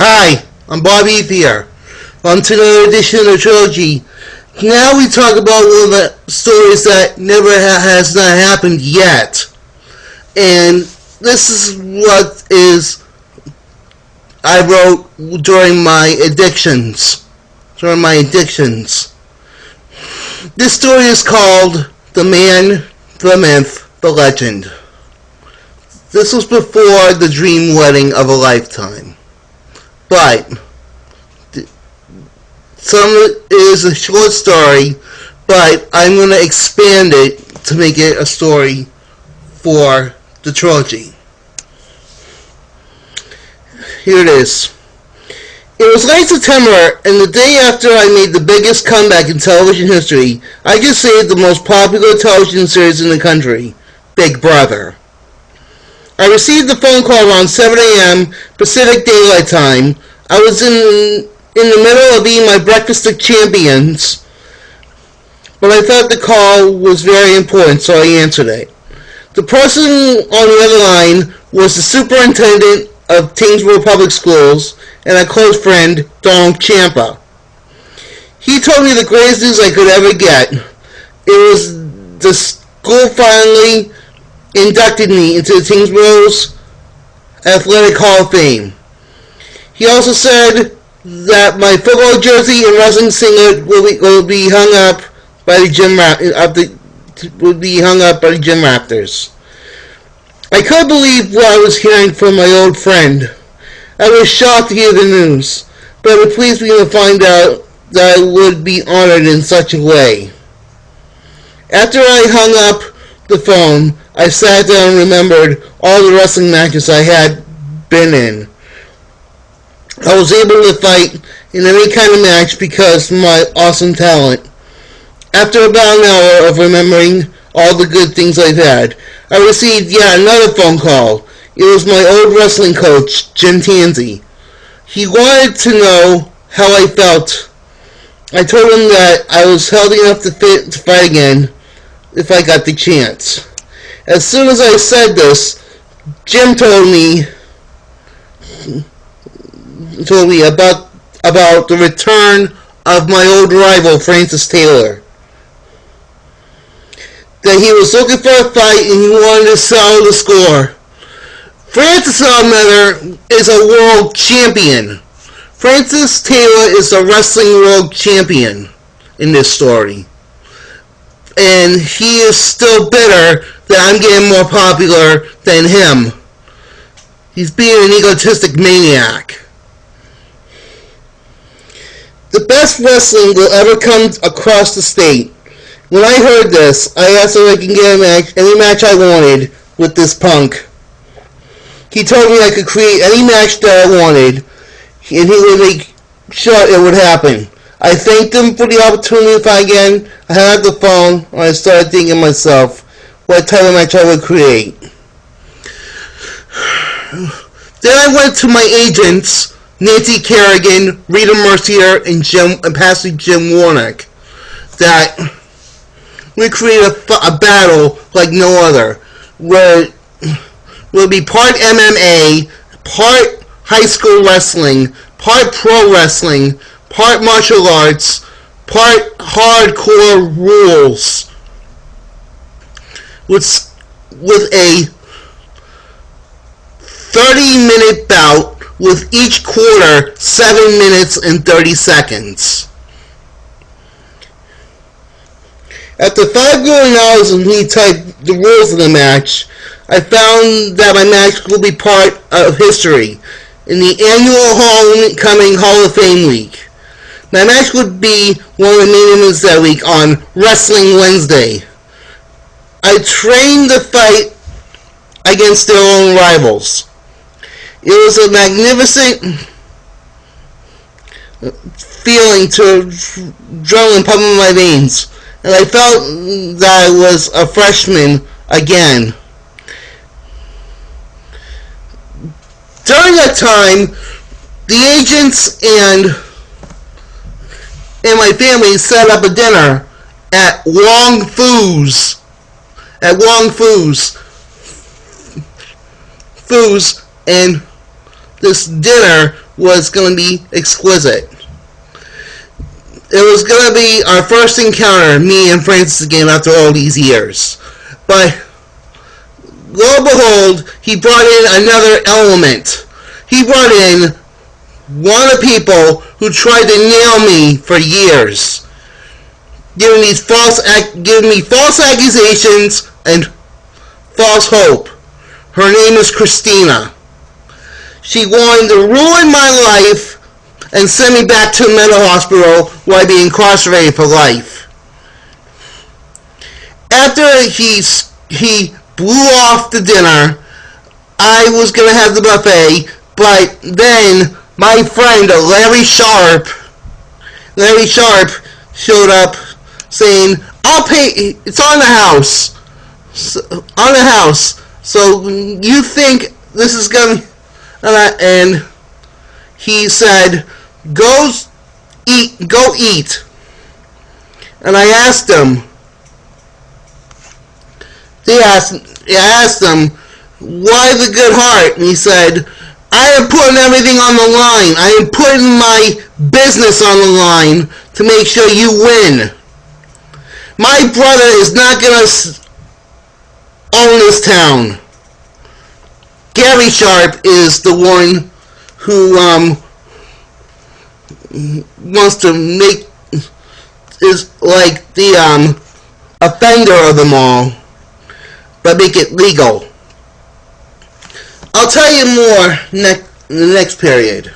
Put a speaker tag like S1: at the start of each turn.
S1: Hi, I'm Bobby here. On to another edition of the Trilogy. Now we talk about one of the stories that never has not happened yet. And this is what is I wrote during my addictions. This story is called The Man, the Myth, the Legend. This was before the dream wedding of a lifetime. But some of it is a short story, but I'm going to expand it to make it a story for the trilogy. Here it is. It was late September, and the day after I made the biggest comeback in television history, I just saved the most popular television series in the country, Big Brother. I received the phone call around 7 a.m. Pacific Daylight Time. I was in the middle of eating my breakfast of champions, but I thought the call was very important, so I answered it. The person on the other line was the superintendent of Tingsboro Public Schools and a close friend, Donald Champa. He told me the greatest news I could ever get. It was the school finally inducted me into the Tingsboro's Athletic Hall of Fame. He also said that my football jersey and wrestling singlet will be hung up by the gym rafters. I couldn't believe what I was hearing from my old friend. I was shocked to hear the news, but it pleased me to find out that I would be honored in such a way. After I hung up the phone, I sat down and remembered all the wrestling matches I had been in. I was able to fight in any kind of match because of my awesome talent. After about an hour of remembering all the good things I've had, I received yet another phone call. It was my old wrestling coach, Jim Tansey. He wanted to know how I felt. I told him that I was healthy enough to fight again if I got the chance. As soon as I said this, Jim told me about the return of my old rival, Francis Taylor. That he was looking for a fight and he wanted to settle the score. Francis, however, is a world champion. Francis Taylor is a wrestling world champion in this story. And he is still bitter that I'm getting more popular than him. He's being an egotistic maniac. The best wrestling will ever come across the state. When I heard this, I asked if I can get any match I wanted with this punk. He told me I could create any match that I wanted, and he would make sure it would happen. I thanked him for the opportunity to fight again. I hung up the phone, and I started thinking to myself what type of match I would create. Then I went to my agents, Nancy Kerrigan, Rita Mercier, and Pastor Jim Warnock, that we create a battle like no other, where will be part MMA, part high school wrestling, part pro wrestling, part martial arts, part hardcore rules, with a 30-minute bout with each quarter 7 minutes and 30 seconds. After $5 million and me typed the rules of the match, I found that my match will be part of history in the annual homecoming Hall of Fame week. My match would be one of the main events that week on Wrestling Wednesday. I trained the fight against their own rivals. It was a magnificent feeling to adrenaline pumping in my veins, and I felt that I was a freshman again. During that time, the agents and my family set up a dinner at Wong Fu's. And this dinner was going to be exquisite. It was going to be our first encounter, me and Francis again, after all these years. But lo and behold, he brought in another element. He brought in one of the people who tried to nail me for years, giving me false accusations and false hope. Her name is Christina. She wanted to ruin my life and send me back to a mental hospital where I'd be incarcerated for life. After he blew off the dinner, I was going to have the buffet, but then my friend Larry Sharp showed up saying, I'll pay, it's on the house. So you think this is going to, and he said, go eat. And I asked him, I asked him, why the good heart? And he said, I am putting everything on the line. I am putting my business on the line to make sure you win. My brother is not going to own this town. Gary Sharp is the one who wants to make, is like the offender of them all, but make it legal. I'll tell you more in the next period.